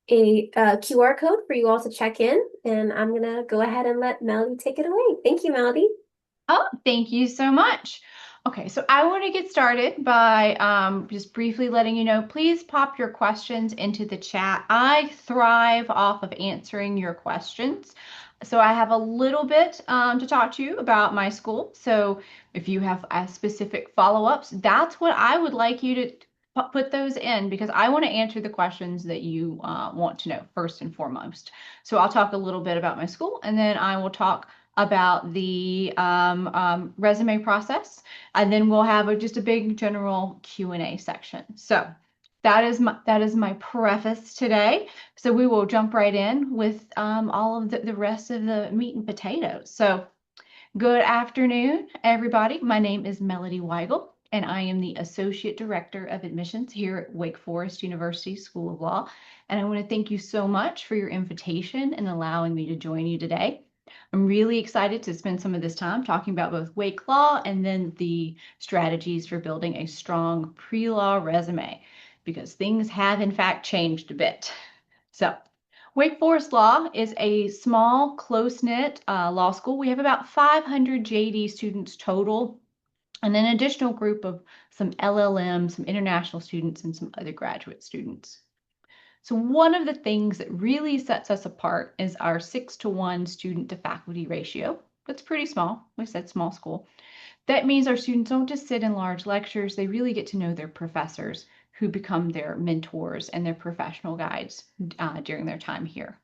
a QR code for you all to check in, and I'm gonna go ahead and let Melody take it away. Thank you, Melody. Oh, thank you so much. Okay, so I want to get started by just briefly letting you know, please pop your questions into the chat. I thrive off of answering your questions. So I have a little bit to talk to you about my school. So if you have specific follow-ups, that's what I would like you to put those in because I want to answer the questions that you want to know first and foremost. So I'll talk a little bit about my school and then I will talk about the resume process, and then we'll have just a big general Q&A section. So that is my preface today. So we will jump right in with all of the rest of the meat and potatoes. So good afternoon, everybody. My name is Melody Weigel, and I am the Associate Director of Admissions here at Wake Forest University School of Law. And I want to thank you so much for your invitation and allowing me to join you today. I'm really excited to spend some of this time talking about both Wake Law and then the strategies for building a strong pre-law resume, because things have in fact changed a bit. So Wake Forest Law is a small, close-knit law school. We have about 500 JD students total, and an additional group of some LLM, some international students, and some other graduate students. So one of the things that really sets us apart is our 6-to-1 student to faculty ratio. That's pretty small. We said small school. That means our students don't just sit in large lectures, they really get to know their professors who become their mentors and their professional guides during their time here.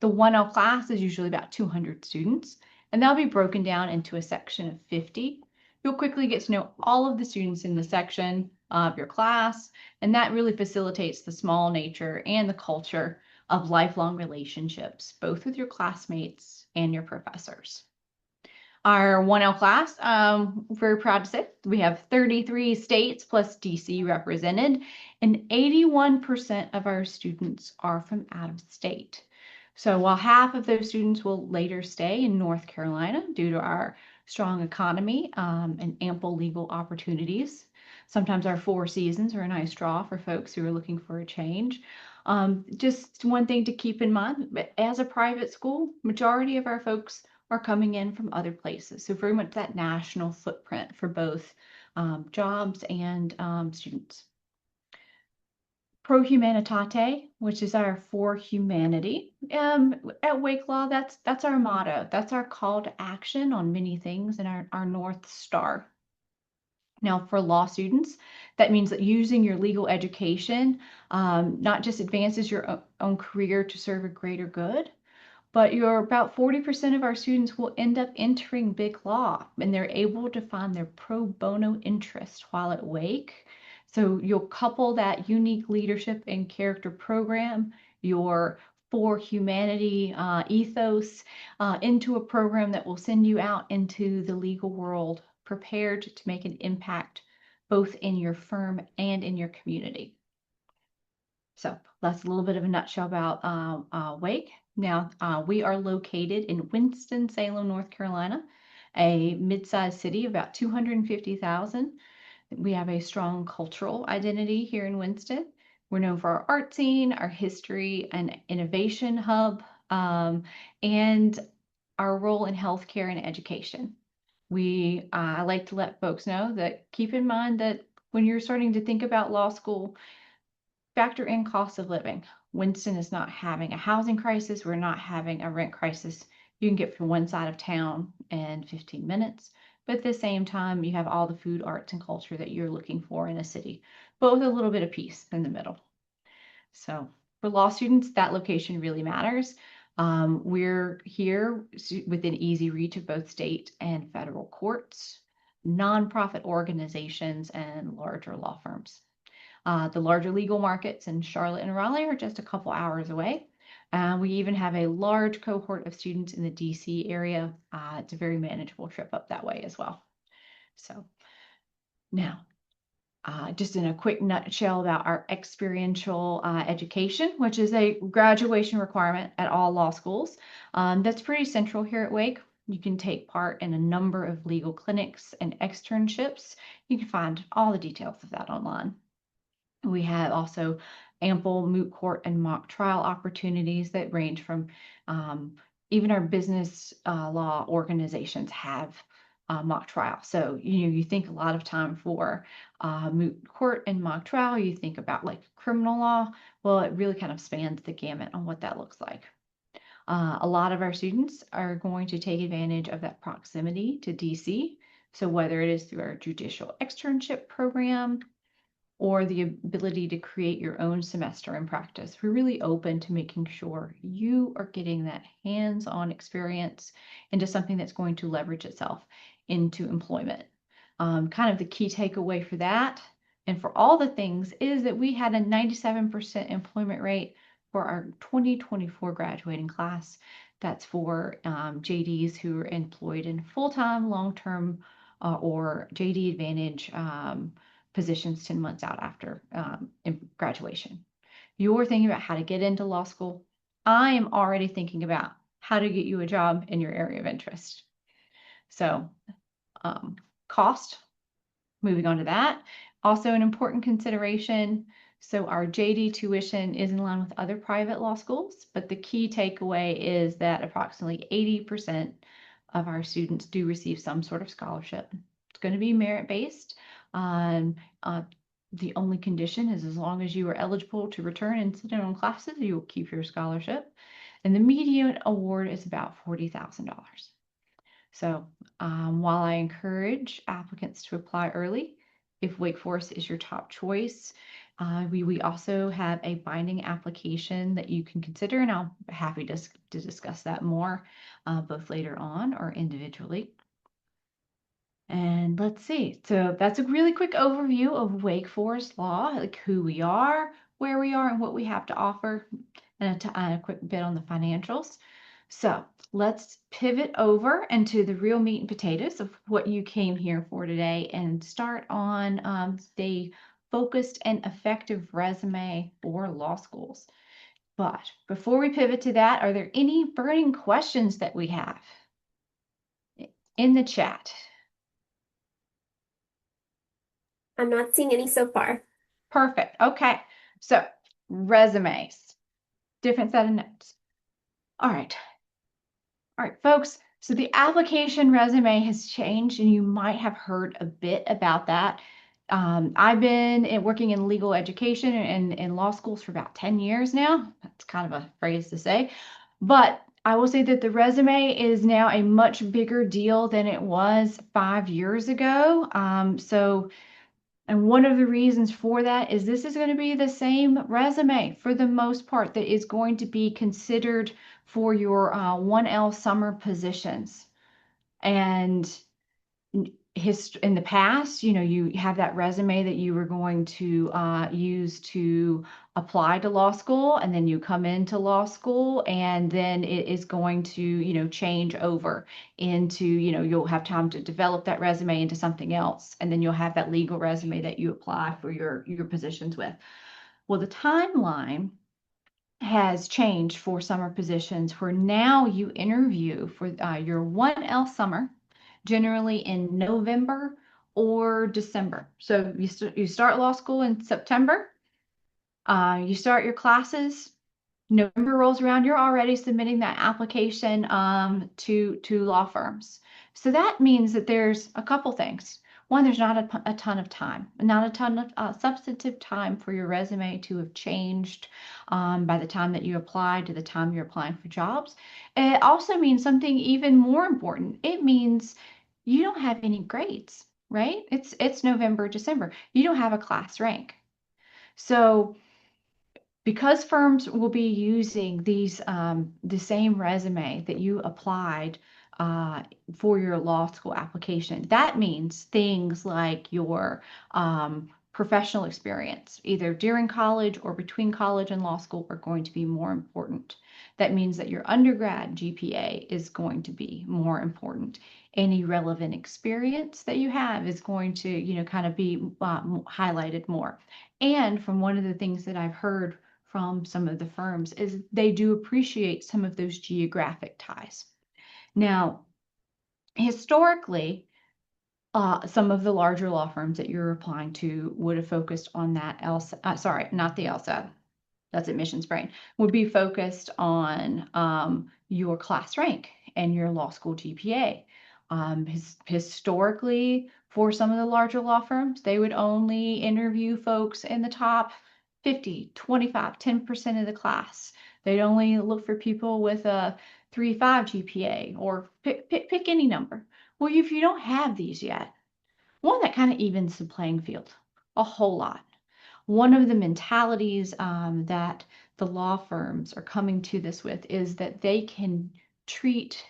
The 1L class is usually about 200 students, and they'll be broken down into a section of 50. You'll quickly get to know all of the students in the section of your class, and that really facilitates the small nature and the culture of lifelong relationships, both with your classmates and your professors. Our 1L class, very proud to say, we have 33 states plus DC represented, and 81% of our students are from out of state. So while half of those students will later stay in North Carolina due to our strong economy and ample legal opportunities, sometimes our 4 seasons are a nice draw for folks who are looking for a change. Just one thing to keep in mind, as a private school, majority of our folks are coming in from other places. So very much that national footprint for both jobs and students. Pro Humanitate, which is our for humanity. At Wake Law, that's our motto. That's our call to action on many things and our North Star. Now, for law students, that means that using your legal education not just advances your own career to serve a greater good, but about 40% of our students will end up entering big law, and they're able to find their pro bono interest while at Wake. So you'll couple that unique leadership and character program, your for humanity ethos, into a program that will send you out into the legal world prepared to make an impact both in your firm and in your community. So that's a little bit of a nutshell about Wake. Now, we are located in Winston-Salem, North Carolina, a mid-sized city, about 250,000. We have a strong cultural identity here in Winston. We're known for our art scene, our history and innovation hub, and our role in healthcare and education. I like to let folks know that keep in mind that when you're starting to think about law school, factor in cost of living. Winston is not having a housing crisis. We're not having a rent crisis. You can get from one side of town in 15 minutes, but at the same time, you have all the food, arts, and culture that you're looking for in a city, but with a little bit of peace in the middle. So for law students, that location really matters. We're here within easy reach of both state and federal courts, nonprofit organizations, and larger law firms. The larger legal markets in Charlotte and Raleigh are just a couple hours away. We even have a large cohort of students in the DC area. It's a very manageable trip up that way as well. So now, just in a quick nutshell about our experiential education, which is a graduation requirement at all law schools. That's pretty central here at Wake. You can take part in a number of legal clinics and externships. You can find all the details of that online. We have also ample moot court and mock trial opportunities that range from even our business law organizations have mock trial. So, you think a lot of time for moot court and mock trial, you think about like criminal law. Well, it really kind of spans the gamut on what that looks like. A lot of our students are going to take advantage of that proximity to DC. So whether it is through our judicial externship program or the ability to create your own semester in practice, we're really open to making sure you are getting that hands-on experience into something that's going to leverage itself into employment. Kind of the key takeaway for that and for all the things is that we had a 97% employment rate for our 2024 graduating class. That's for JDs who are employed in full-time, long-term, or JD Advantage positions 10 months out after graduation. You're thinking about how to get into law school. I am already thinking about how to get you a job in your area of interest. So cost, moving on to that, also an important consideration. So our JD tuition is in line with other private law schools, but the key takeaway is that approximately 80% of our students do receive some sort of scholarship. It's going to be merit-based. The only condition is as long as you are eligible to return and sit in on classes, you will keep your scholarship. And the median award is about $40,000. So while I encourage applicants to apply early, if Wake Forest is your top choice, we also have a binding application that you can consider, and I'll be happy to discuss that more both later on or individually. And let's see, so that's a really quick overview of Wake Forest Law, like who we are, where we are, and what we have to offer, and a quick bit on the financials. So let's pivot over into the real meat and potatoes of what you came here for today and start on the focused and effective resume for law schools. But before we pivot to that, are there any burning questions that we have in the chat? I'm not seeing any so far. Perfect. Okay. So resumes, different set of notes. All right. All right, folks. So the application resume has changed, and you might have heard a bit about that. I've been working in legal education and in law schools for about 10 years now. That's kind of a phrase to say. But I will say that the resume is now a much bigger deal than it was 5 years ago. And one of the reasons for that is this is going to be the same resume for the most part that is going to be considered for your 1L summer positions. And in the past, you have that resume that you were going to use to apply to law school, and then you come into law school, and then it is going to, change over into, you'll have time to develop that resume into something else, and then you'll have that legal resume that you apply for your positions with. Well, the timeline has changed for summer positions where now you interview for your 1L summer, generally in November or December. So you start law school in September, you start your classes, November rolls around, you're already submitting that application to law firms. So that means that there's a couple things. One, there's not a ton of time, not a ton of substantive time for your resume to have changed by the time that you apply to the time you're applying for jobs. It also means something even more important. It means you don't have any grades, right? It's November, December. You don't have a class rank. So because firms will be using the same resume that you applied for your law school application, that means things like your professional experience, either during college or between college and law school, are going to be more important. That means that your undergrad GPA is going to be more important. Any relevant experience that you have is going to, kind of be highlighted more. And from one of the things that I've heard from some of the firms is they do appreciate some of those geographic ties. Now, historically, some of the larger law firms that you're applying to would have focused on that LSAT, sorry, not the LSAT, that's admissions brain, would be focused on your class rank and your law school GPA. Historically, for some of the larger law firms, they would only interview folks in the top 50, 25, 10% of the class. They'd only look for people with a 3.5 GPA or pick any number. Well, if you don't have these yet, one that kind of evens the playing field a whole lot. One of the mentalities that the law firms are coming to this with is that they can treat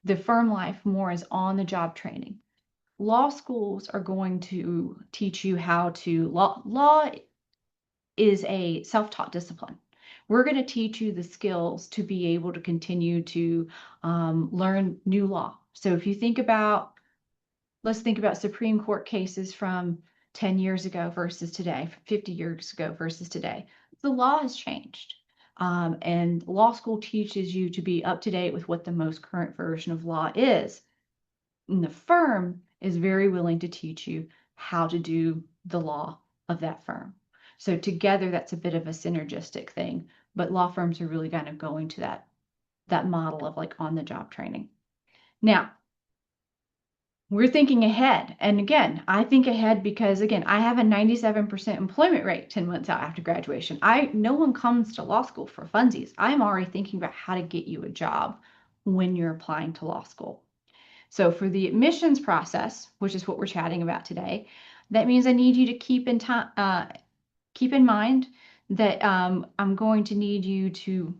the firm life more as on-the-job training. Law schools are going to teach you how to, law is a self-taught discipline. We're going to teach you the skills to be able to continue to learn new law. So if you think about, let's think about Supreme Court cases from 10 years ago versus today, 50 years ago versus today. The law has changed. And law school teaches you to be up to date with what the most current version of law is. And the firm is very willing to teach you how to do the law of that firm. So together, that's a bit of a synergistic thing, but law firms are really kind of going to that model of like on-the-job training. Now, we're thinking ahead. And again, I think ahead because again, I have a 97% employment rate 10 months out after graduation. No one comes to law school for funsies. I'm already thinking about how to get you a job when you're applying to law school. So for the admissions process, which is what we're chatting about today, that means I need you to keep in mind that I'm going to need you to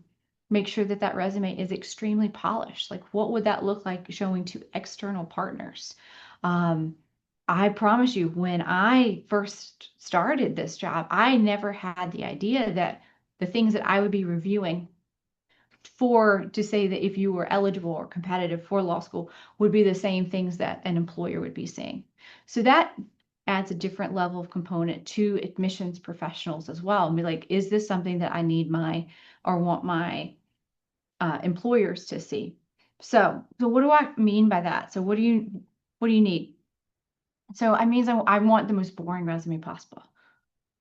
make sure that that resume is extremely polished. Like, what would that look like showing to external partners? I promise you, when I first started this job, I never had the idea that the things that I would be reviewing to say that if you were eligible or competitive for law school would be the same things that an employer would be seeing. So that adds a different level of component to admissions professionals as well. And be like, is this something that I need or want my employers to see? So what do I mean by that? So what do you need? So I mean, I want the most boring resume possible.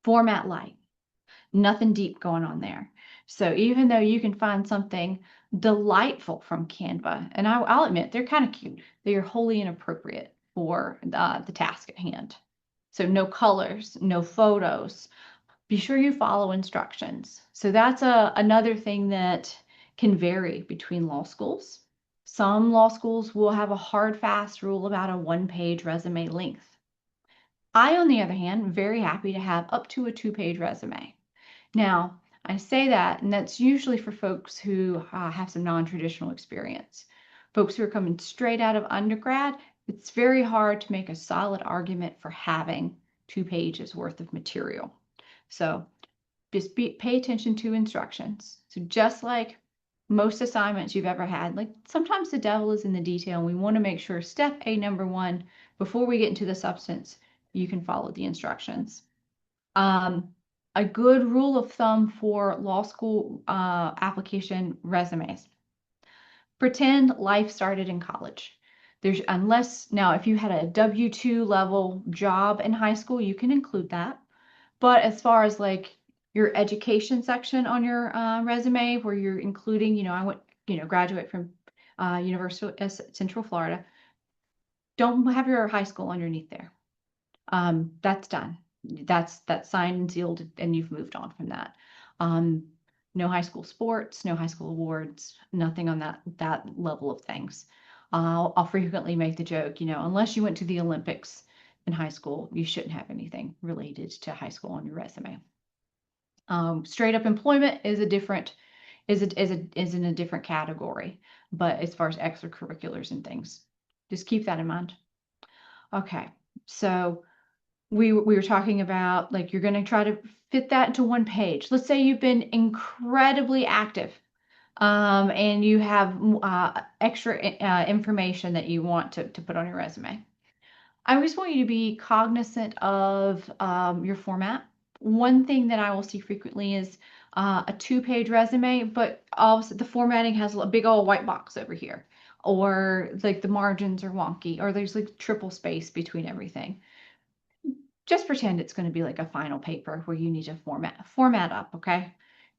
Format light, nothing deep going on there. So even though you can find something delightful from Canva, and I'll admit they're kind of cute, they are wholly inappropriate for the task at hand. So no colors, no photos. Be sure you follow instructions. So that's another thing that can vary between law schools. Some law schools will have a hard, fast rule about a one-page resume length. I, on the other hand, am very happy to have up to a 2-page resume. Now, I say that, and that's usually for folks who have some non-traditional experience. Folks who are coming straight out of undergrad, it's very hard to make a solid argument for having 2 pages worth of material. So just pay attention to instructions. So just like most assignments you've ever had, like sometimes the devil is in the detail, and we want to make sure step A, number 1, before we get into the substance, you can follow the instructions. A good rule of thumb for law school application resumes. Pretend life started in college. Now, if you had a W-2 level job in high school, you can include that. But as far as like your education section on your resume, where you're including, I went, graduate from University of Central Florida, don't have your high school underneath there. That's done. That's signed and sealed, and you've moved on from that. No high school sports, no high school awards, nothing on that level of things. I'll frequently make the joke, unless you went to the Olympics in high school, you shouldn't have anything related to high school on your resume. Straight up employment is in a different category, but as far as extracurriculars and things, just keep that in mind. Okay, so we were talking about like you're going to try to fit that into 1 page. Let's say you've been incredibly active and you have extra information that you want to put on your resume. I just want you to be cognizant of your format. One thing that I will see frequently is a 2-page resume, but also the formatting has a big old white box over here, or like the margins are wonky, or there's like triple space between everything. Just pretend it's going to be like a final paper where you need to format up, okay?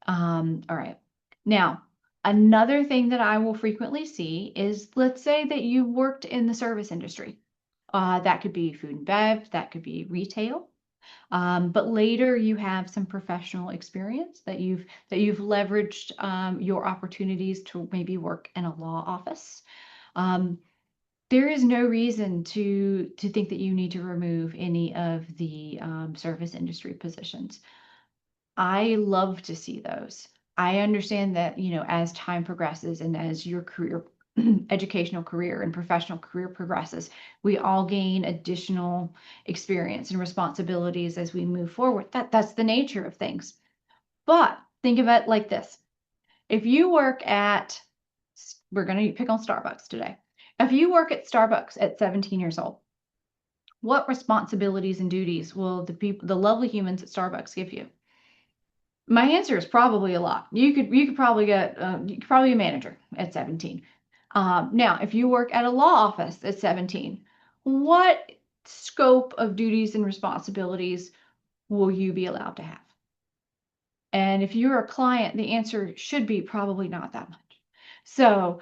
All right. Now, another thing that I will frequently see is, let's say that you worked in the service industry. That could be food and bev, that could be retail. But later you have some professional experience that you've leveraged your opportunities to maybe work in a law office. Um, there is no reason to think that you need to remove any of the service industry positions. I love to see those. I understand that, as time progresses and as your career, educational career and professional career progresses, we all gain additional experience and responsibilities as we move forward. That's the nature of things. But think of it like this. If you work at, we're going to pick on Starbucks today. If you work at Starbucks at 17 years old, what responsibilities and duties will the lovely humans at Starbucks give you? My answer is probably a lot. You could probably you could probably be a manager at 17. Now, if you work at a law office at 17, what scope of duties and responsibilities will you be allowed to have? And if you're a client, the answer should be probably not that much. So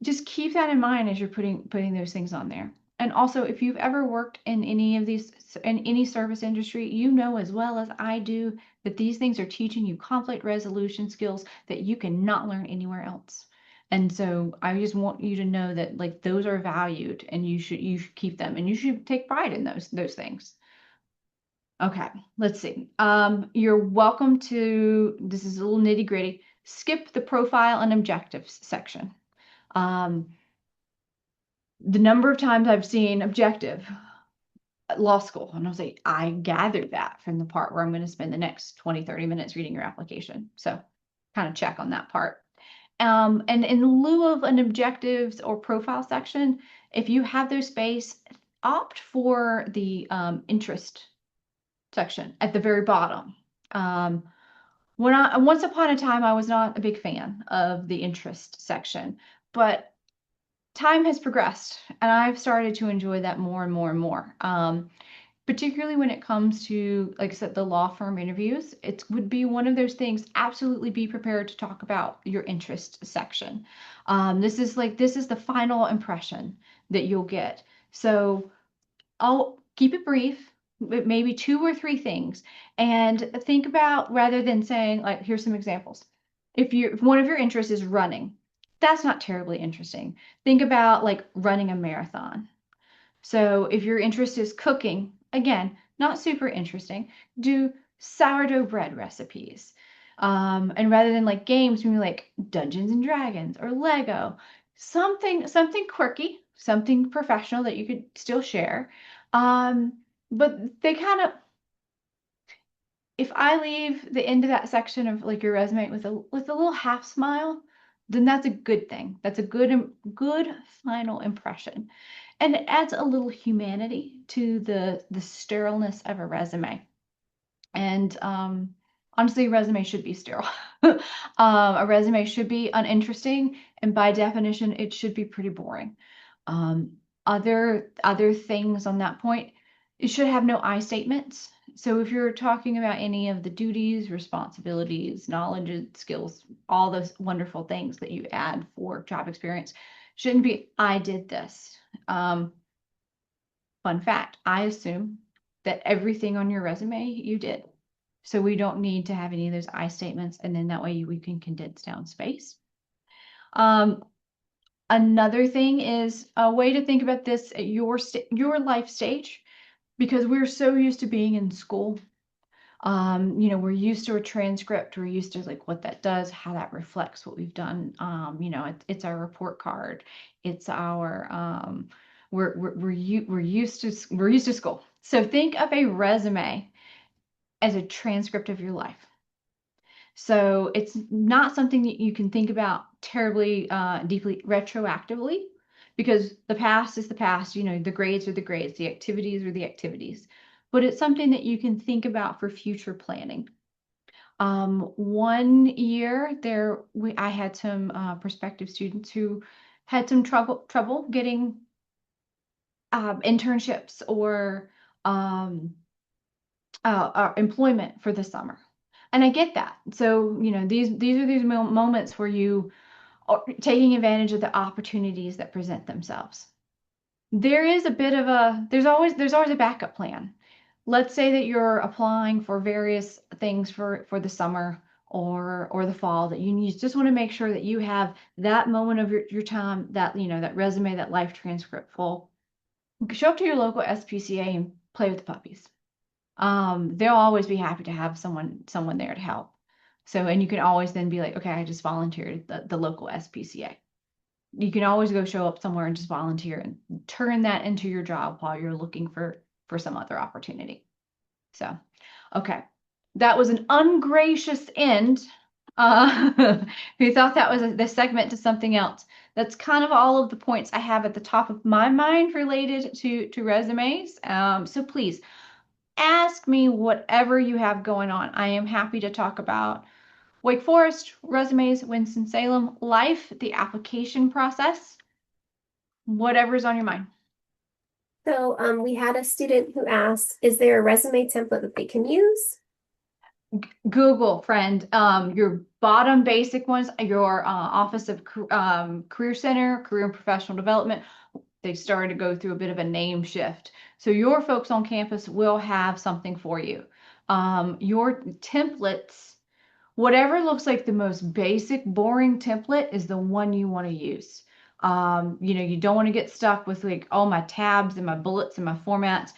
just keep that in mind as you're putting those things on there. And also, if you've ever worked in any of these in any service industry, you know as well as I do that these things are teaching you conflict resolution skills that you cannot learn anywhere else. And so I just want you to know that like those are valued and you should keep them and you should take pride in those things. Okay, let's see. You're welcome to, this is a little nitty gritty, skip the profile and objectives section. Um, the number of times I've seen objective at law school, and I'll say, I gathered that from the part where I'm going to spend the next 20, 30 minutes reading your application. So kind of check on that part. And in lieu of an objectives or profile section, if you have those space, opt for the interest section at the very bottom. Um, once upon a time, I was not a big fan of the interest section, but time has progressed and I've started to enjoy that more and more and more. Particularly when it comes to, like I said, the law firm interviews, it would be one of those things. Absolutely be prepared to talk about your interest section. This is the final impression that you'll get. So I'll keep it brief, maybe two or three things, and think about rather than saying, like, here's some examples. If one of your interests is running, that's not terribly interesting. Think about like running a marathon. So if your interest is cooking, again, not super interesting. Do sourdough bread recipes. And rather than like games, maybe like Dungeons and Dragons or Lego, something quirky, something professional that you could still share. Um, but they kind of, if I leave the end of that section of like your resume with a little half smile, then that's a good thing. That's a good final impression. And it adds a little humanity to the sterileness of a resume. And honestly, a resume should be sterile. A resume should be uninteresting, and by definition, it should be pretty boring. Um, other things on that point, it should have no I statements. So if you're talking about any of the duties, responsibilities, knowledge, and skills, all those wonderful things that you add for job experience, shouldn't be I did this. Fun fact, I assume that everything on your resume you did. So we don't need to have any of those I statements, and then that way we can condense down space. Um, Another thing is a way to think about this at your life stage, because we're so used to being in school. We're used to a transcript. We're used to like what that does, how that reflects what we've done. It's our report card. It's our we're used to school. So think of a resume as a transcript of your life. So it's not something that you can think about terribly deeply retroactively, because the past is the past. The grades are the grades, the activities are the activities. But it's something that you can think about for future planning. One year I had some prospective students who had some trouble getting internships or employment for the summer. And I get that. So, these are these moments where you are taking advantage of the opportunities that present themselves. There is a bit of a there's always a backup plan. Let's say that you're applying for various things for the summer or the fall, that you just want to make sure that you have that moment of your time, that that resume, that life transcript full. Show up to your local SPCA and play with the puppies. They'll always be happy to have someone there to help. So, and you can always then be like, okay, I just volunteered at the local SPCA. You can always go show up somewhere and just volunteer and turn that into your job while you're looking for some other opportunity. So, okay, that was an ungracious end. Who thought that was the segment to something else? That's kind of all of the points I have at the top of my mind related to resumes. So please ask me whatever you have going on. I am happy to talk about Wake Forest, resumes, Winston-Salem, life, the application process, whatever's on your mind. So we had a student who asked, is there a resume template that they can use? Google, friend, your bottom basic ones, your Office of Career Center, Career and Professional Development, they've started to go through a bit of a name shift. So your folks on campus will have something for you. Your templates, whatever looks like the most basic, boring template is the one you want to use. You don't want to get stuck with like, oh, my tabs and my bullets and my formats.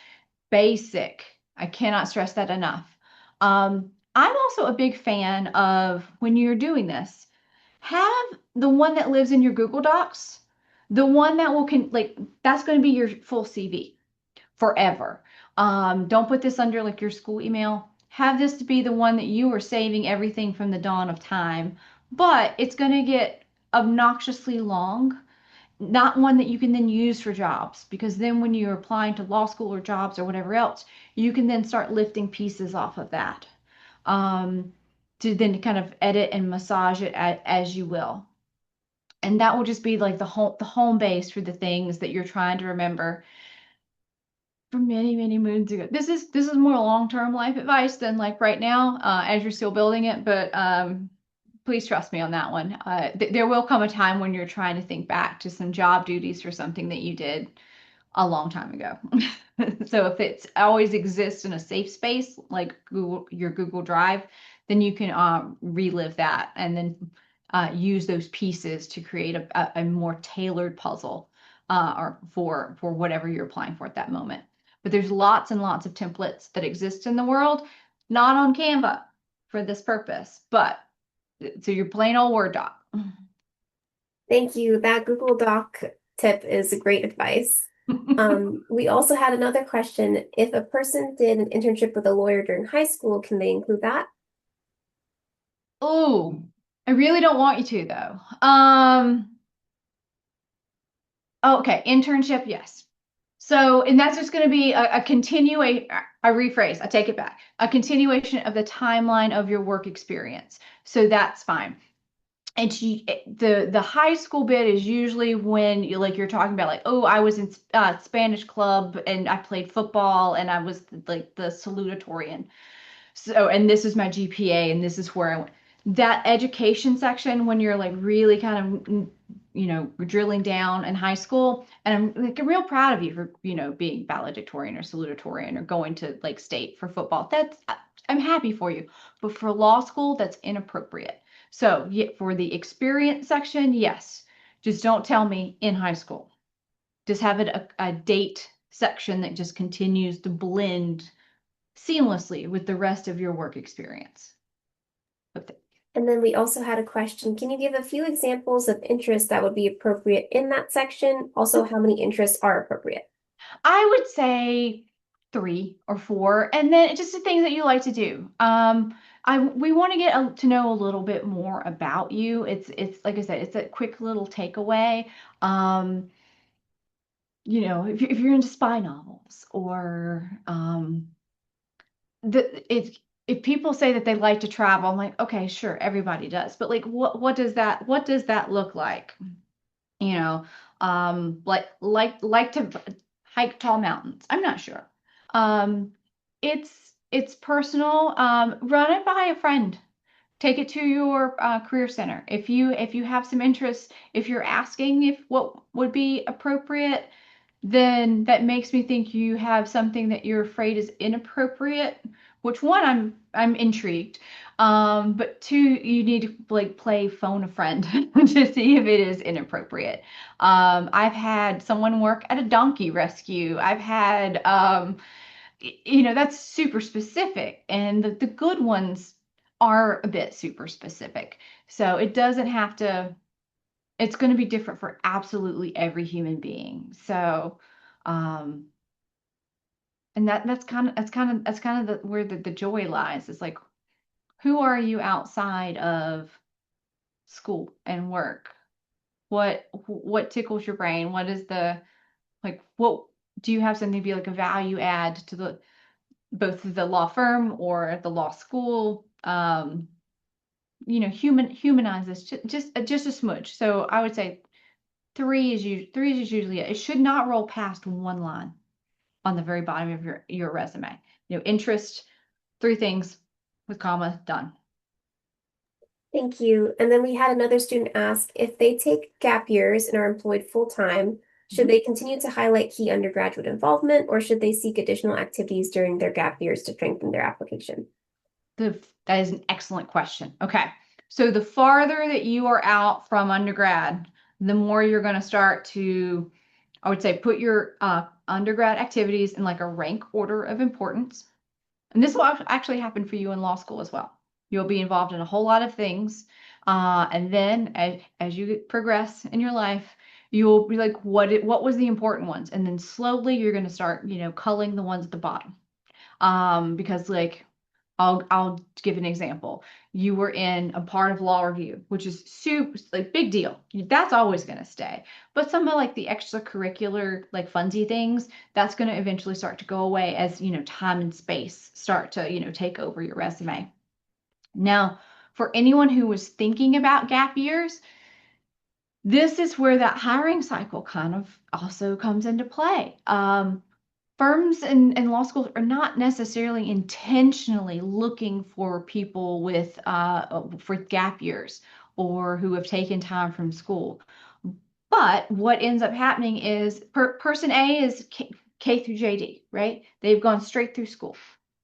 Basic. I cannot stress that enough. I'm also a big fan of, when you're doing this, have the one that lives in your Google Docs, the one that that's going to be your full CV forever. Don't put this under like your school email. Have this to be the one that you are saving everything from the dawn of time, but it's going to get obnoxiously long, not one that you can then use for jobs, because then when you're applying to law school or jobs or whatever else, you can then start lifting pieces off of that, um, to then kind of edit and massage it as you will. And that will just be like the home base for the things that you're trying to remember from many, many moons ago. This is more long-term life advice than like right now, as you're still building it, but please trust me on that one. There will come a time when you're trying to think back to some job duties for something that you did a long time ago. So if it's always exists in a safe space like your Google Drive, then you can relive that and then use those pieces to create a more tailored puzzle, or for whatever you're applying for at that moment. But there's lots and lots of templates that exist in the world, not on Canva for this purpose, but so your plain old Word doc. Thank you. That Google Doc tip is great advice. We also had another question. If a person did an internship with a lawyer during high school, can they include that? Oh, I really don't want you to though. Oh, okay, internship, yes. So, and that's just going to be a continuation. I rephrase, I take it back. A continuation of the timeline of your work experience. So that's fine. And the high school bit is usually when you're talking about like, oh, I was in Spanish club and I played football and I was like the salutatorian. So, and this is my GPA and this is where I went. That education section, when you're like really kind of, drilling down in high school, and I'm like real proud of you for, being valedictorian or salutatorian or going to like state for football. I'm happy for you. But for law school, that's inappropriate. So, yeah, for the experience section, yes. Just don't tell me in high school. Just have it a date section that just continues to blend seamlessly with the rest of your work experience. And then we also had a question. Can you give a few examples of interests that would be appropriate in that section? Also, how many interests are appropriate? I would say 3 or 4, and then just the things that you like to do. We want to get to know a little bit more about you. It's like I said, it's a quick little takeaway. If you're into spy novels or if people say that they like to travel, I'm like, okay, sure, everybody does, but like, what does that look like? You know, like to hike tall mountains. I'm not sure. Um, it's it's personal. Run it by a friend. Take it to your career center. If you have some interest, if you're asking if what would be appropriate, then that makes me think you have something that you're afraid is inappropriate, which one I'm intrigued. But two, you need to like play phone a friend to see if it is inappropriate. I've had someone work at a donkey rescue. I've had that's super specific, and the good ones are a bit super specific. So it doesn't have to, it's going to be different for absolutely every human being. So, um, and that's kind of where the joy lies. It's like, who are you outside of school and work? What tickles your brain? What is the like? What do you have something to be like a value add to the both the law firm or the law school? Humanize this just a smudge. So I would say three is usually it. It should not roll past one line on the very bottom of your resume. Interest, three things with comma, done. Thank you. And then we had another student ask if they take gap years and are employed full time, should Mhm. they continue to highlight key undergraduate involvement or should they seek additional activities during their gap years to strengthen their application? That is an excellent question. Okay. So the farther that you are out from undergrad, the more you're going to start to, I would say, put your undergrad activities in like a rank order of importance. And this will actually happen for you in law school as well. You'll be involved in a whole lot of things. And then as you progress in your life, you'll be like, what was the important ones? And then slowly you're going to start, culling the ones at the bottom. Because like I'll give an example. You were in a part of law review, which is super like big deal. That's always going to stay. But some of like the extracurricular like funsy things, that's going to eventually start to go away as, time and space start to, take over your resume. Now, for anyone who was thinking about gap years, this is where that hiring cycle kind of also comes into play. Firms and law schools are not necessarily intentionally looking for people with for gap years or who have taken time from school. But what ends up happening is person A is K through JD, right? They've gone straight through school.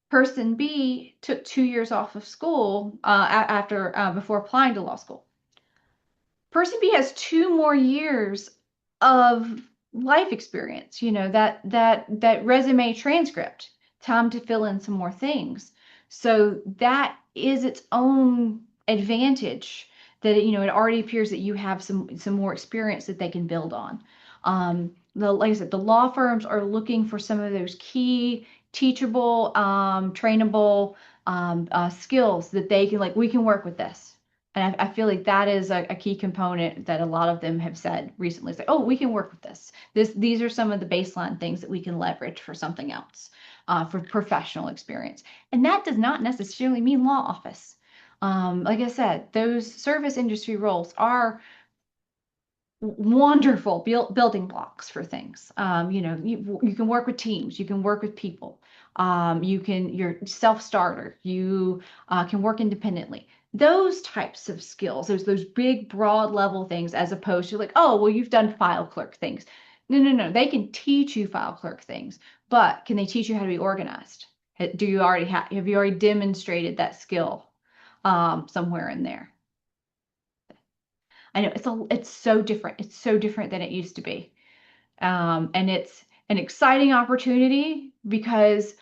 Person B took 2 years off of school after before applying to law school. Person B has 2 more years of life experience, that resume transcript, time to fill in some more things. So that is its own advantage that it already appears that you have some more experience that they can build on. Like I said, the law firms are looking for some of those key teachable, trainable skills that they can like we can work with this. And I feel like that is a key component that a lot of them have said recently. It's like, oh, we can work with this. These are some of the baseline things that we can leverage for something else, for professional experience. And that does not necessarily mean law office. Like I said, those service industry roles are wonderful building blocks for things. You can work with teams, you can work with people, you're self-starter, you can work independently. Those types of skills, those big, broad level things, as opposed to like, oh, well, you've done file clerk things. No, no, no. They can teach you file clerk things, but can they teach you how to be organized? Do you already have you already demonstrated that skill somewhere in there? I know it's so different. It's so different than it used to be. And it's an exciting opportunity because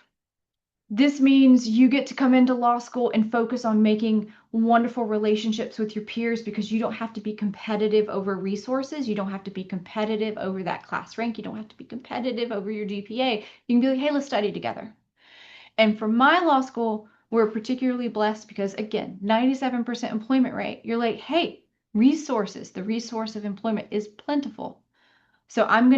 this means you get to come into law school and focus on making wonderful relationships with your peers because you don't have to be competitive over resources. You don't have to be competitive over that class rank. You don't have to be competitive over your GPA. You can be like, hey, let's study together. And for my law school, we're particularly blessed because, again, 97% employment rate. You're like, hey, resources, the resource of employment is plentiful. So you're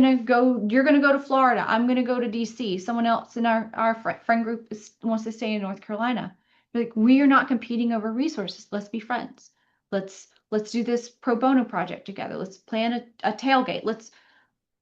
going to go to Florida. I'm going to go to DC. Someone else in our friend group wants to stay in North Carolina. Like, we are not competing over resources. Let's be friends. Let's do this pro bono project together. Let's plan a tailgate.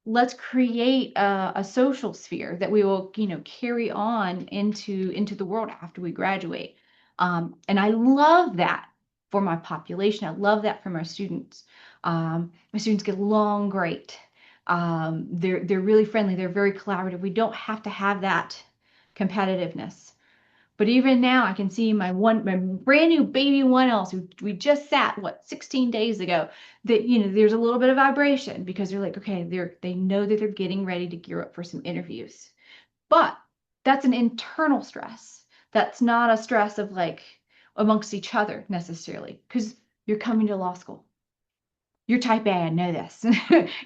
let's create a social sphere that we will, carry on into the world after we graduate. And I love that for my population. I love that for my students. My students get along great. They're really friendly. They're very collaborative. We don't have to have that competitiveness. But even now, I can see my brand new baby 1Ls who we just sat, 16 days ago, that, there's a little bit of vibration because they're like, okay, they know that they're getting ready to gear up for some interviews. But that's an internal stress. That's not a stress of like amongst each other necessarily, because you're coming to law school. You're type A, I know this.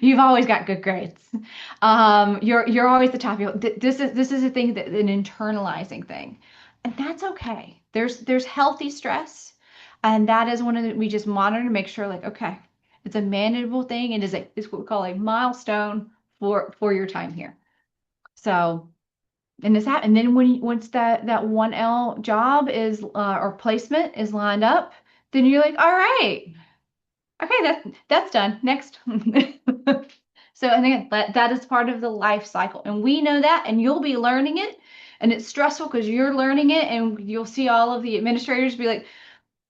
You've always got good grades. You're always the top. This is a thing, that an internalizing thing, and that's okay. There's healthy stress, and that is one of the, we just monitor to make sure, like, okay, it's a manageable thing, and is what we call a milestone for your time here. So, and and then once that 1L job is or placement is lined up, then you're like, all right. Okay, that's done. Next. So, and again, that is part of the life cycle, and we know that, and you'll be learning it, and it's stressful because you're learning it, and you'll see all of the administrators be like,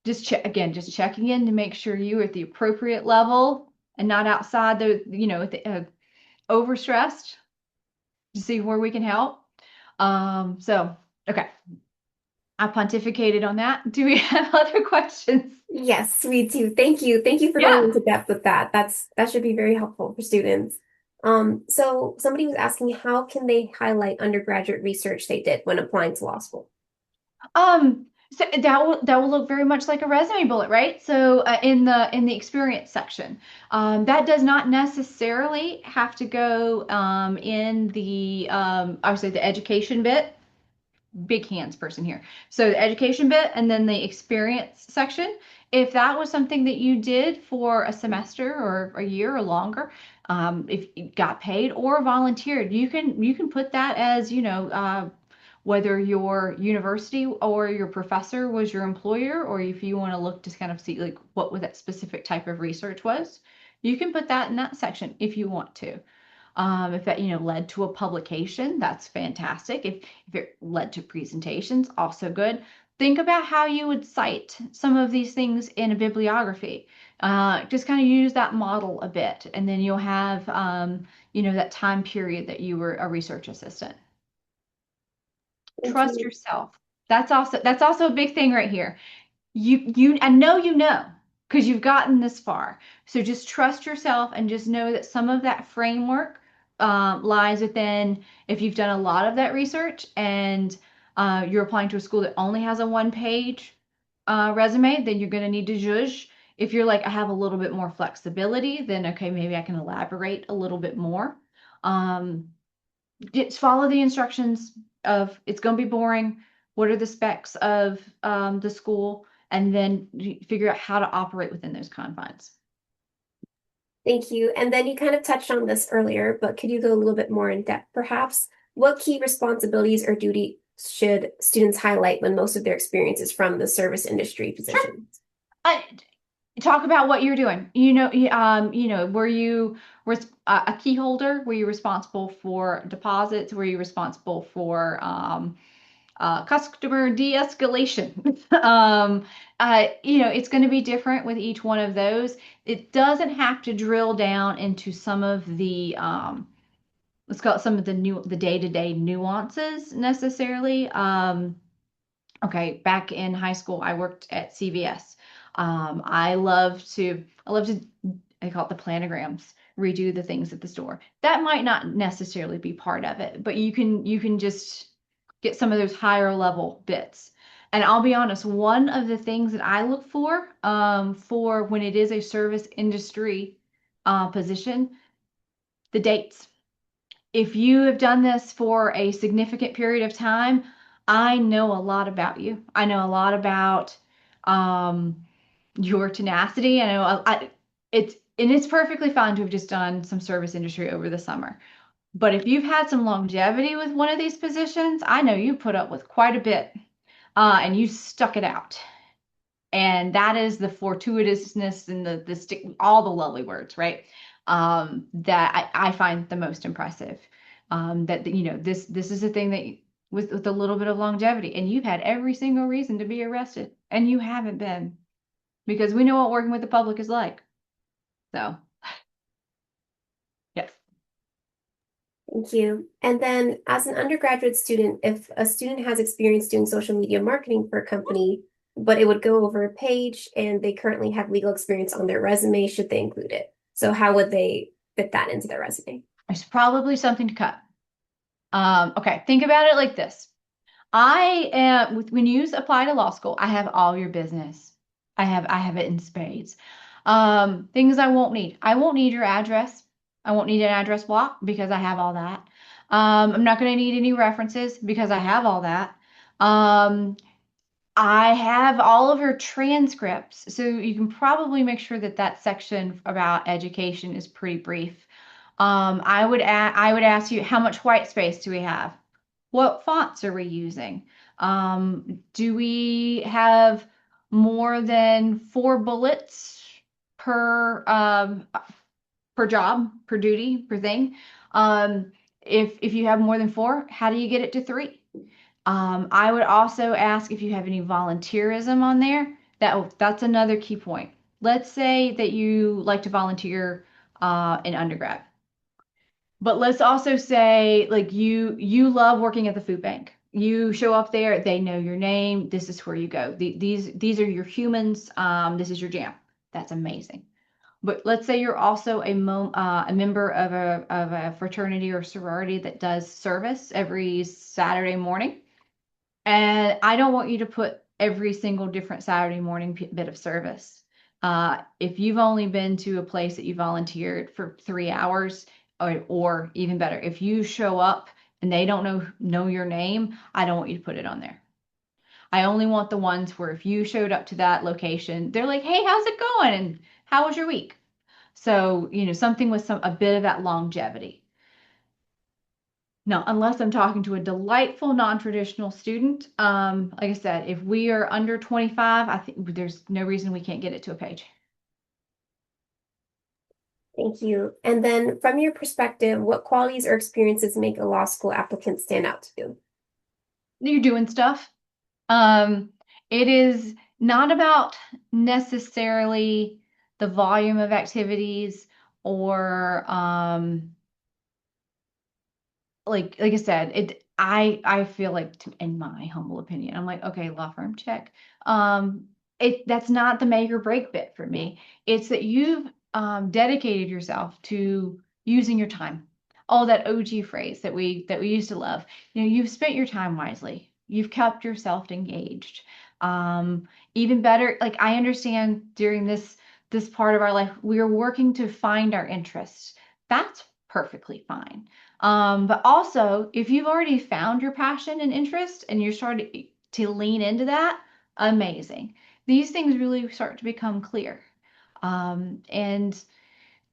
just checking in to make sure you are at the appropriate level and not outside overstressed to see where we can help. So okay, I pontificated on that. Do we have other questions? Yes, we do. Thank you. Thank you for going Yeah. into depth with that. That should be very helpful for students. So somebody was asking how can they highlight undergraduate research they did when applying to law school? So that will look very much like a resume bullet, right? So in the experience section, that does not necessarily have to go in the I would say the education bit. Big hands person here. So the education bit and then the experience section. If that was something that you did for a semester or a year or longer, if you got paid or volunteered, you can put that as, whether your university or your professor was your employer, or if you want to look to kind of see like what that specific type of research was, you can put that in that section if you want to. If that, led to a publication, that's fantastic. If it led to presentations, also good. Think about how you would cite some of these things in a bibliography. Just kind of use that model a bit, and then you'll have, that time period that you were a research assistant. Thank Trust you. yourself. That's also a big thing right here. I know because you've gotten this far. So just trust yourself and just know that some of that framework lies within, if you've done a lot of that research and you're applying to a school that only has a one-page resume, then you're going to need to judge. If you're like, I have a little bit more flexibility, then okay, maybe I can elaborate a little bit more. Um, just follow the instructions of, it's going to be boring. What are the specs of the school? And then figure out how to operate within those confines. Thank you. And then you kind of touched on this earlier, but could you go a little bit more in depth, perhaps? What key responsibilities or duties should students highlight when most of their experience is from the service industry Sure. positions? Uh, Talk about what you're doing. Were you a key holder? Were you responsible for deposits? Were you responsible for customer de-escalation? It's going to be different with each one of those. It doesn't have to drill down into some of the let's call it some of the day-to-day nuances necessarily. Okay, back in high school, I worked at CVS. I love to, I call it the planograms, redo the things at the store. That might not necessarily be part of it, but you can just get some of those higher level bits. And I'll be honest, one of the things that I look for when it is a service industry position, the dates. If you have done this for a significant period of time, I know a lot about you. I know a lot about um, your tenacity. I know it's perfectly fine to have just done some service industry over the summer. But if you've had some longevity with one of these positions, I know you put up with quite a bit, and you stuck it out. And that is the fortuitousness and the stick, all the lovely words, right? that I find the most impressive. That this is a thing that with a little bit of longevity, and you've had every single reason to be arrested, and you haven't been because we know what working with the public is like. So, yes. Thank you. And then, as an undergraduate student, if a student has experience doing social media marketing for a company, but it would go over a page and they currently have legal experience on their resume, should they include it? So, how would they fit that into their resume? There's probably something to cut. Okay, think about it like this. I am when you apply to law school, I have all your business. I have it in spades. Things I won't need. I won't need your address. I won't need an address block because I have all that. I'm not going to need any references because I have all that. Um, I have all of your transcripts, so you can probably make sure that that section about education is pretty brief. I would ask you, how much white space do we have? What fonts are we using? Do we have more than 4 bullets per per job, per duty, per thing? If you have more than 4, how do you get it to 3? I would also ask if you have any volunteerism on there. That's another key point. Let's say that you like to volunteer in undergrad. But let's also say like you love working at the food bank. You show up there, they know your name. This is where you go. These are your humans. This is your jam. That's amazing. But let's say you're also a member of a fraternity or sorority that does service every Saturday morning. And I don't want you to put every single different Saturday morning bit of service. If you've only been to a place that you volunteered for 3 hours, or even better, if you show up and they don't know your name, I don't want you to put it on there. I only want the ones where if you showed up to that location, they're like, "Hey, how's it going? And how was your week?" So, something with a bit of that longevity. Now, unless I'm talking to a delightful non-traditional student, like I said, if we are under 25, I think there's no reason we can't get it to a page. Thank you. And then, from your perspective, what qualities or experiences make a law school applicant stand out to you? You're doing stuff. Um, it is not about necessarily the volume of activities or like I said, I feel like in my humble opinion, I'm like, okay, law firm check. Um, that's not the make or break bit for me. It's that you've dedicated yourself to using your time. Oh, that OG phrase that we used to love. You've spent your time wisely. You've kept yourself engaged. Um, Even better, like I understand during this part of our life, we are working to find our interests. That's perfectly fine. But also, if you've already found your passion and interest and you're starting to lean into that, amazing. These things really start to become clear. And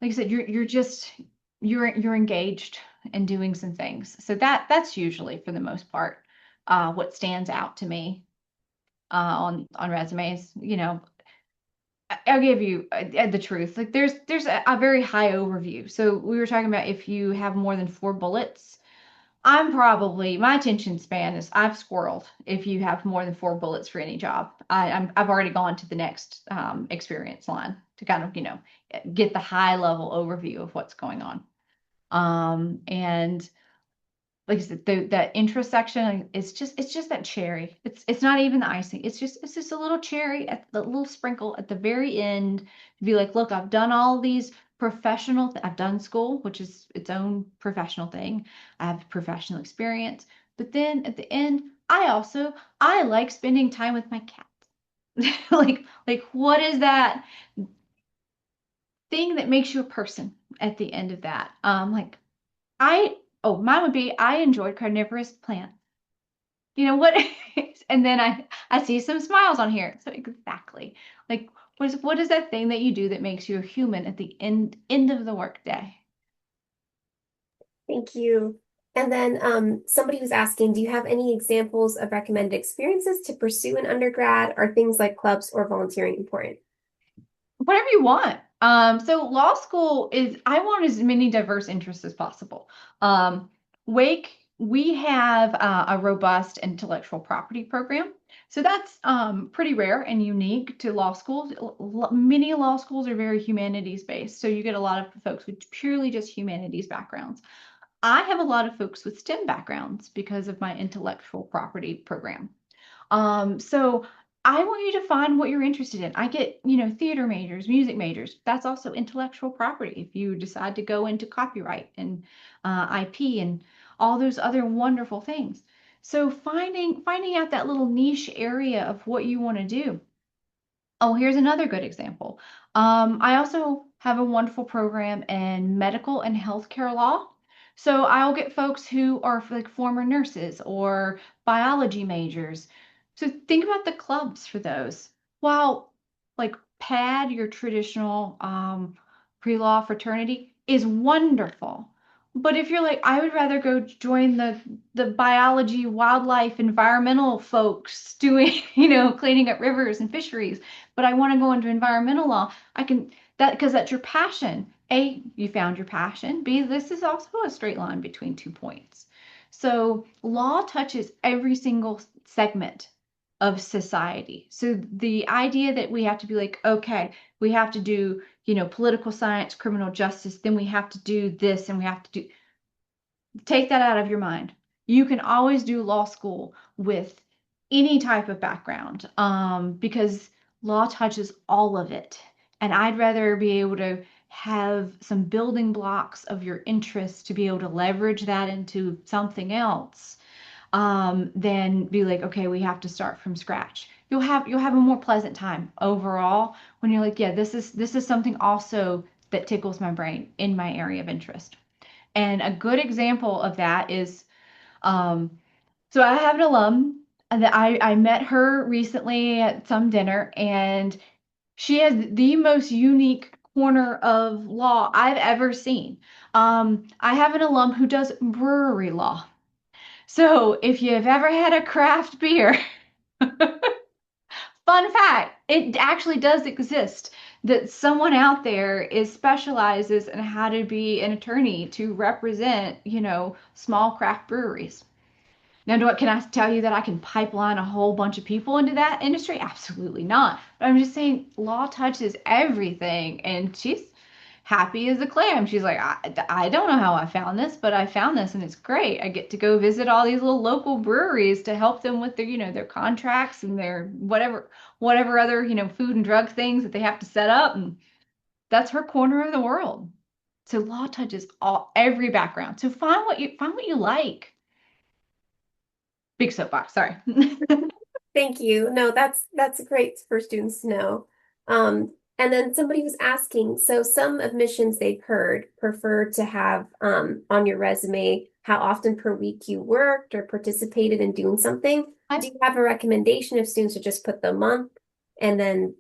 like I said, you're engaged and doing some things. So that's usually for the most part what stands out to me on resumes. I'll give you the truth. Like there's a very high overview. So we were talking about if you have more than 4 bullets. My attention span is I've squirreled if you have more than 4 bullets for any job. I've already gone to the next experience line to kind of get the high level overview of what's going on. And like I said, that intersection it's just that cherry. It's not even the icing. It's just a little cherry at the little sprinkle at the very end to be like, look, I've done all these I've done school, which is its own professional thing. I have professional experience, but then at the end, I like spending time with my cat. Like what is that thing that makes you a person at the end of that? Like mine would be I enjoyed carnivorous plants. You know what? And then I see some smiles on here. So exactly. Like what is that thing that you do that makes you a human at the end of the workday? Thank you. And then, somebody was asking, do you have any examples of recommended experiences to pursue in undergrad? Are things like clubs or volunteering important? Whatever you want. So law school is, I want as many diverse interests as possible. Wake, we have a robust intellectual property program. So that's pretty rare and unique to law schools. Many law schools are very humanities based. So you get a lot of folks with purely just humanities backgrounds. I have a lot of folks with STEM backgrounds because of my intellectual property program. So I want you to find what you're interested in. I get, theater majors, music majors. That's also intellectual property. If you decide to go into copyright and IP and all those other wonderful things. So finding out that little niche area of what you want to do. Oh, here's another good example. I also have a wonderful program in medical and healthcare law. So I'll get folks who are like former nurses or biology majors. So think about the clubs for those. While like PAD, your traditional pre-law fraternity, is wonderful. But if you're like, I would rather go join the biology, wildlife, environmental folks doing, cleaning up rivers and fisheries, but I want to go into environmental law. I can that because that's your passion. A, you found your passion. B, this is also a straight line between 2 points. So law touches every single segment of society. So the idea that we have to be like, okay, we have to do, political science, criminal justice, then we have to do this and we have to do, take that out of your mind. You can always do law school with any type of background because law touches all of it. And I'd rather be able to have some building blocks of your interest to be able to leverage that into something else than be like, okay, we have to start from scratch. You'll have a more pleasant time overall when you're like, yeah, this is something also that tickles my brain in my area of interest. And a good example of that is, um, so I have an alum that I met her recently at some dinner, and she has the most unique corner of law I've ever seen. I have an alum who does brewery law. So if you've ever had a craft beer, fun fact, it actually does exist that someone out there is specializes in how to be an attorney to represent, small craft breweries. Now, can I tell you that I can pipeline a whole bunch of people into that industry? Absolutely not. But I'm just saying law touches everything, and she's happy as a clam. She's like, I don't know how I found this, but I found this and it's great. I get to go visit all these little local breweries to help them with their, their contracts and their whatever other, food and drug things that they have to set up. And that's her corner of the world. So law touches every background. So find what you like. Big soapbox, sorry. Thank you. No, that's great for students to know. And then somebody was asking, so some admissions they've heard prefer to have on your resume how often per week you worked or participated in doing something. I, Do you have a recommendation if students would just put the month and then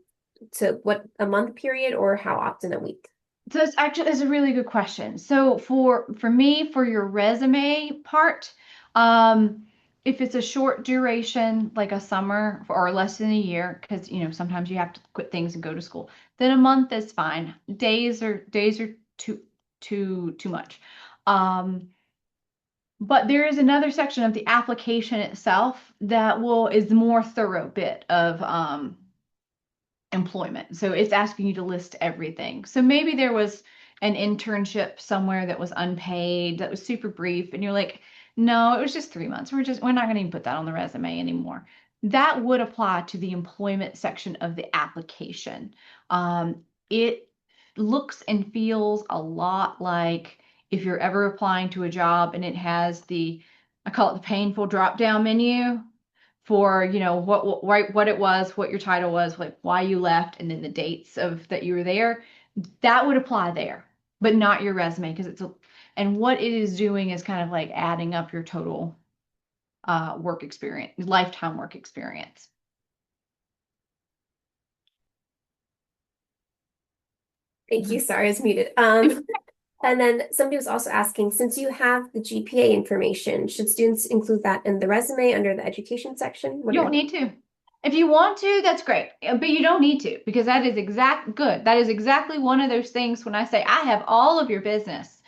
to what a month period or how often a week? so it's a really good question. So for me, for your resume part, um, if it's a short duration, like a summer or less than a year, because sometimes you have to quit things and go to school, then a month is fine. Days are too much. Um, but there is another section of the application itself that is the more thorough bit of employment. So it's asking you to list everything. So maybe there was an internship somewhere that was unpaid, that was super brief, and you're like, no, it was just 3 months. We're not going to put that on the resume anymore. That would apply to the employment section of the application. It looks and feels a lot like if you're ever applying to a job and it has I call it the painful drop down menu for what it was, what your title was, like why you left, and then the dates of that you were there. That would apply there, but not your resume because and what it is doing is kind of like adding up your total work experience, lifetime work experience. Thank you. Sorry, I was muted. And then somebody was also asking, since you have the GPA information, should students include that in the resume under the education section? You don't need to. If you want to, that's great, but you don't need to because that is good. That is exactly one of those things when I say I have all of your business.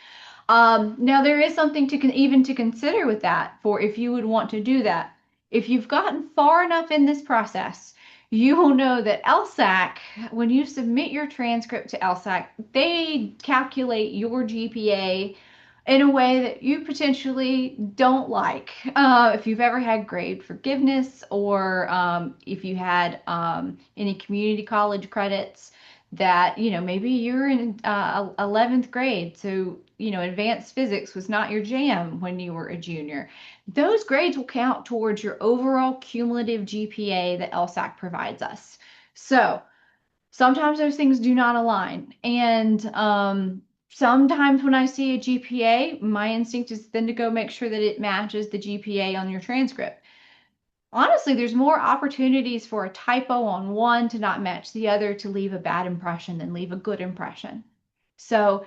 Now there is something to even to consider with that for if you would want to do that. If you've gotten far enough in this process, you will know that LSAC, when you submit your transcript to LSAC, they calculate your GPA in a way that you potentially don't like. If you've ever had grade forgiveness or if you had any community college credits that, maybe you're in 11th grade, so, advanced physics was not your jam when you were a junior. Those grades will count towards your overall cumulative GPA that LSAC provides us. So, sometimes those things do not align. And sometimes when I see a GPA, my instinct is then to go make sure that it matches the GPA on your transcript. Honestly, there's more opportunities for a typo on one to not match the other to leave a bad impression than leave a good impression. So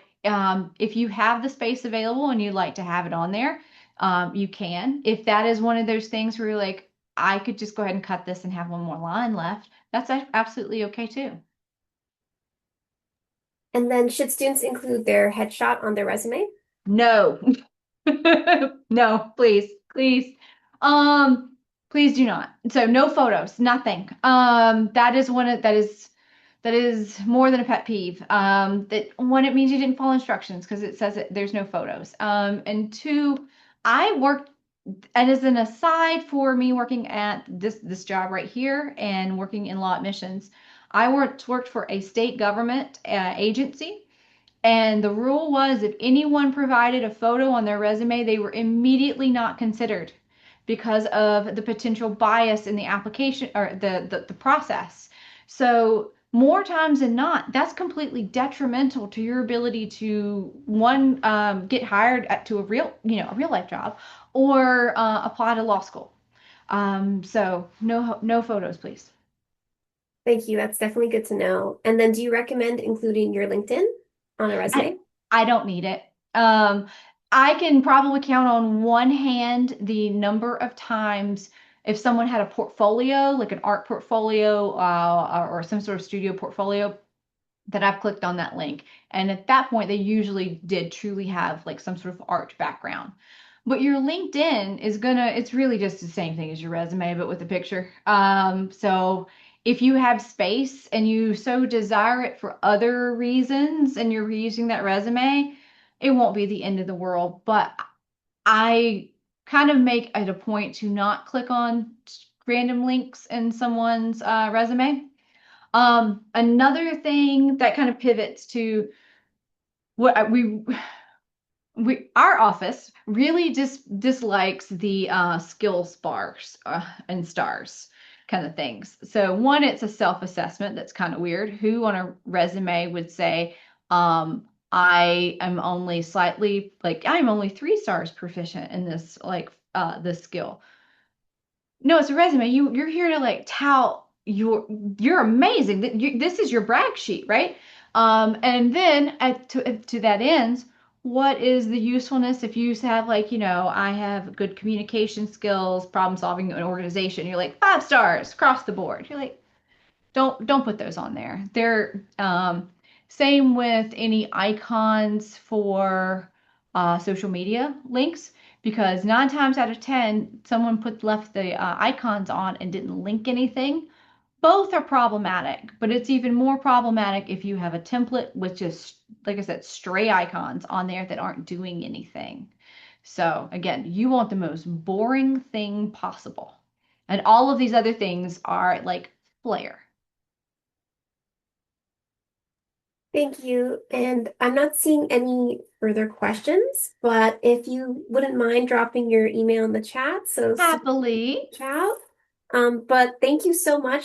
if you have the space available and you'd like to have it on there, you can. If that is one of those things where you're like, I could just go ahead and cut this and have one more line left, that's absolutely okay too. And then should students include their headshot on their resume? No. No, please, please. Um, please do not. So no photos, nothing. That is that is more than a pet peeve. That one, it means you didn't follow instructions because it says that there's no photos. And two, I worked, and as an aside for me working at this job right here and working in law admissions, I worked for a state government agency. And the rule was if anyone provided a photo on their resume, they were immediately not considered because of the potential bias in the application or the process. So more times than not, that's completely detrimental to your ability to one get hired to a real life job or apply to law school. So no photos, please. Thank you. That's definitely good to know. And then do you recommend including your LinkedIn on a I, resume? I don't need it. I can probably count on one hand the number of times if someone had a portfolio, like an art portfolio or some sort of studio portfolio, that I've clicked on that link. And at that point, they usually did truly have like some sort of art background. But your LinkedIn is it's really just the same thing as your resume, but with a picture. So if you have space and you so desire it for other reasons and you're reusing that resume, it won't be the end of the world. But I kind of make it a point to not click on random links in someone's resume. Another thing that kind of pivots to what we our office really dislikes the skills bars and stars kind of things. So one, it's a self-assessment that's kind of weird. Who on a resume would say, I am only slightly like I'm only 3 stars proficient in this this skill. No, it's a resume. You're here to like tout you're amazing. This is your brag sheet, right? And then to that ends, what is the usefulness if you have like, I have good communication skills, problem solving, an organization. You're like 5 stars across the board. You're like, don't put those on there. They're same with any icons for social media links because 9 times out of 10, someone left the icons on and didn't link anything. Both are problematic, but it's even more problematic if you have a template with just, like I said, stray icons on there that aren't doing anything. So again, you want the most boring thing possible. And all of these other things are like flair. Thank you. And I'm not seeing any further questions, but if you wouldn't mind dropping your email in the chat so students can Happily. reach out. But thank you so much.